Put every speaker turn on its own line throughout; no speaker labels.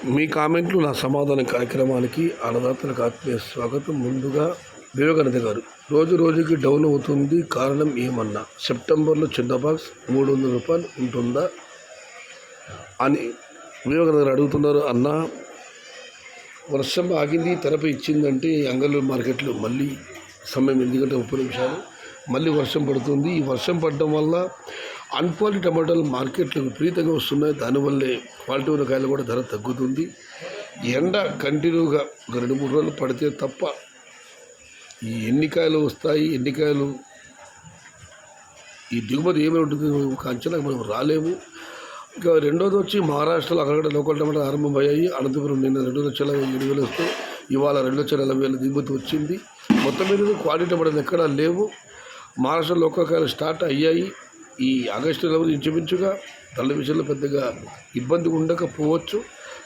మీ కామెంట్లు నా సమాధాన కార్యక్రమానికి అన్నదాతలకు ఆత్మీయ స్వాగతం. ముందుగా వివేకానంద గారు, రోజు రోజుకి డౌన్ అవుతుంది, కారణం ఏమన్నా? సెప్టెంబర్లో చిన్న బాక్స్ 300 రూపాయలు ఉంటుందా అని వివేకానంద గారు అడుగుతున్నారు. అన్న, వర్షం ఆగింది, తెరపై ఇచ్చిందంటే అంగళ్ళు మార్కెట్లో మళ్ళీ సమయం 8 గంటల 30 నిమిషాలు మళ్ళీ వర్షం పడుతుంది. ఈ వర్షం పడడం వల్ల అన్క్వాలిటీ టమాటాలు మార్కెట్లో విపరీతంగా వస్తున్నాయి. దానివల్లే క్వాలిటీ ఉన్న కాయలు కూడా ధర తగ్గుతుంది. ఎండ కంటిన్యూగా ఒక 2-3 రోజులు పడితే తప్ప ఈ ఎన్ని కాయలు వస్తాయి, ఎన్ని కాయలు ఈ దిగుమతి ఏమై ఉంటుంది ఒక అంచనాకు మనం రాలేము. రెండోది వచ్చి మహారాష్ట్రలో అక్కడ లోకల్ టమాటాలు ఆరంభమయ్యాయి. అనంతపురం నిన్న 2,07,000 వస్తే ఇవాళ 2,40,000 దిగుమతి వచ్చింది. మొత్తం మీద క్వాలిటీ టమాటాలు ఎక్కడా లేవు. మహారాష్ట్ర లోకల్ కాయలు స్టార్ట్ అయ్యాయి. ఈ ఆగస్టు నెలలో ఇంచుమించుగా ధరల విషయంలో పెద్దగా ఇబ్బంది ఉండకపోవచ్చు,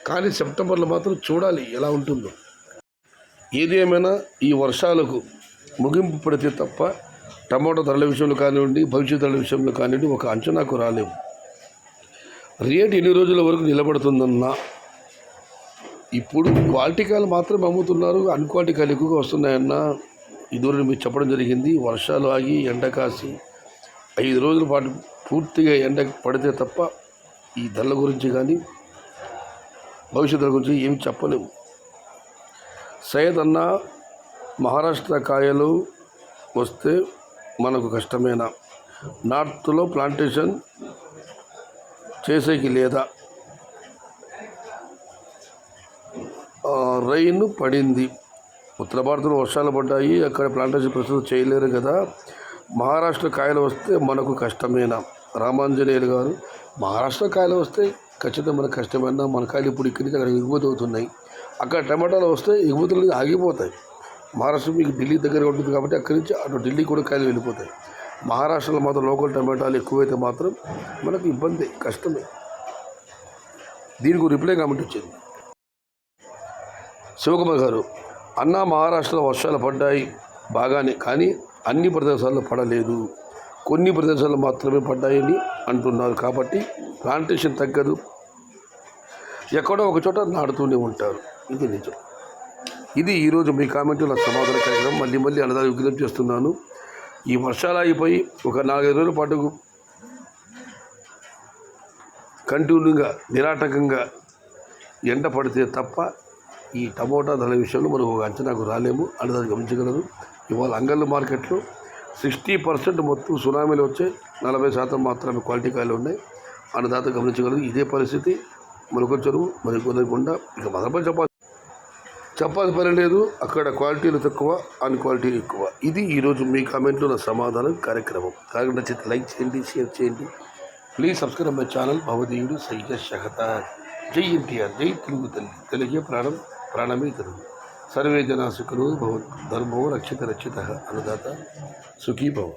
కానీ సెప్టెంబర్లో మాత్రం చూడాలి ఎలా ఉంటుందో. ఏది ఏమైనా ఈ వర్షాలకు ముగింపు పడితే తప్ప టమాటో ధరల విషయంలో కానివ్వండి, భవిష్యత్ ధరల విషయంలో కానివ్వండి ఒక అంచనాకు రాలేము. రేటు ఎన్ని రోజుల వరకు నిలబడుతుందన్నా, ఇప్పుడు క్వాలిటీ కాయలు మాత్రమే అమ్ముతున్నారు, అన్క్వాలిటీ కాయలు ఎక్కువగా వస్తున్నాయన్న ఇదివరకు మీకు చెప్పడం జరిగింది. వర్షాలు ఆగి ఎండ కాసి 5 రోజుల పాటు పూర్తిగా ఎండ పడితే తప్ప ఈ ధరల గురించి కానీ భవిష్యత్తు గురించి ఏమి చెప్పలేము. సయ్యద్ అన్న, మహారాష్ట్ర కాయలు వస్తే మనకు కష్టమేనా? నార్త్లో ప్లాంటేషన్ చేసేకి లేదా? రైన్ పడింది, ఉత్తర భారతంలో వర్షాలు పడ్డాయి, అక్కడ ప్లాంటేషన్ ప్రస్తుతం చేయలేరు కదా. మహారాష్ట్ర కాయలు వస్తే మనకు కష్టమేనా? రామాంజనేయులు గారు, మహారాష్ట్ర కాయలు వస్తే ఖచ్చితంగా మనకు కష్టమేనా? మన కాయలు ఇప్పుడు ఇక్కడి నుంచి అక్కడ ఎగుమతి అవుతున్నాయి. అక్కడ టమాటాలు వస్తే ఎగుమతులు ఆగిపోతాయి. మహారాష్ట్ర మీకు ఢిల్లీ దగ్గర ఉంటుంది కాబట్టి అక్కడి నుంచి అటు ఢిల్లీ కూడా కాయలు వెళ్ళిపోతాయి. మహారాష్ట్రలో మాత్రం లోకల్ టమాటాలు ఎక్కువైతే మాత్రం మనకు ఇబ్బంది, కష్టమే. దీనికి రిప్లై కామెంట్ వచ్చింది. శివకుమార్ గారు, అన్న, మహారాష్ట్రలో వర్షాలు పడ్డాయి బాగానే, కానీ అన్ని ప్రదేశాల్లో పడలేదు, కొన్ని ప్రదేశాల్లో మాత్రమే పడ్డాయని అంటున్నారు. కాబట్టి ప్లాంటేషన్ తగ్గదు, ఎక్కడో ఒక చోట నాటుతూనే ఉంటారు. ఇది నిజం. ఇది ఈరోజు మీ కామెంట్లో సమాధాన కార్యక్రమం. మళ్ళీ అన్నదాన్ని విజ్ఞప్తి చేస్తున్నాను. ఈ వర్షాలు అయిపోయి ఒక 4-5 రోజుల పాటు కంటిన్యూగా నిరాటకంగా ఎండ పడితే తప్ప ఈ టమోటా ధరల విషయంలో మనం ఒక అంచనాకు రాలేము. అన్నదాన్ని గమనించగలరు. ఇవాళ అంగళ్ళ మార్కెట్లో 60% మొత్తం సునామీలు వచ్చే 40% మాత్రమే క్వాలిటీ కాయలు ఉన్నాయి. అన్నదాత గమనించగలరు. ఇదే పరిస్థితి మరొక చెరువు మరికొనకుండా ఇక మదపై చెప్పాల్సిన పని లేదు. అక్కడ క్వాలిటీలు తక్కువ, అన్క్వాలిటీలు ఎక్కువ. ఇది ఈరోజు మీ కామెంట్లో నా సమాధానం కార్యక్రమం. కాకుండా నచ్చితే లైక్ చేయండి, షేర్ చేయండి. Please subscribe my channel. భవదీయుడు సయ్యద్ షహతార్. జై ఎన్టీఆర్, జై తెలుగు తల్లి. తెలుగే ప్రాణం, ప్రాణమే తెలుగు. సర్వే జనా సుఖినో భవంతు. ధర్మో రక్షితः. అన్నదాత సుఖీ భవ.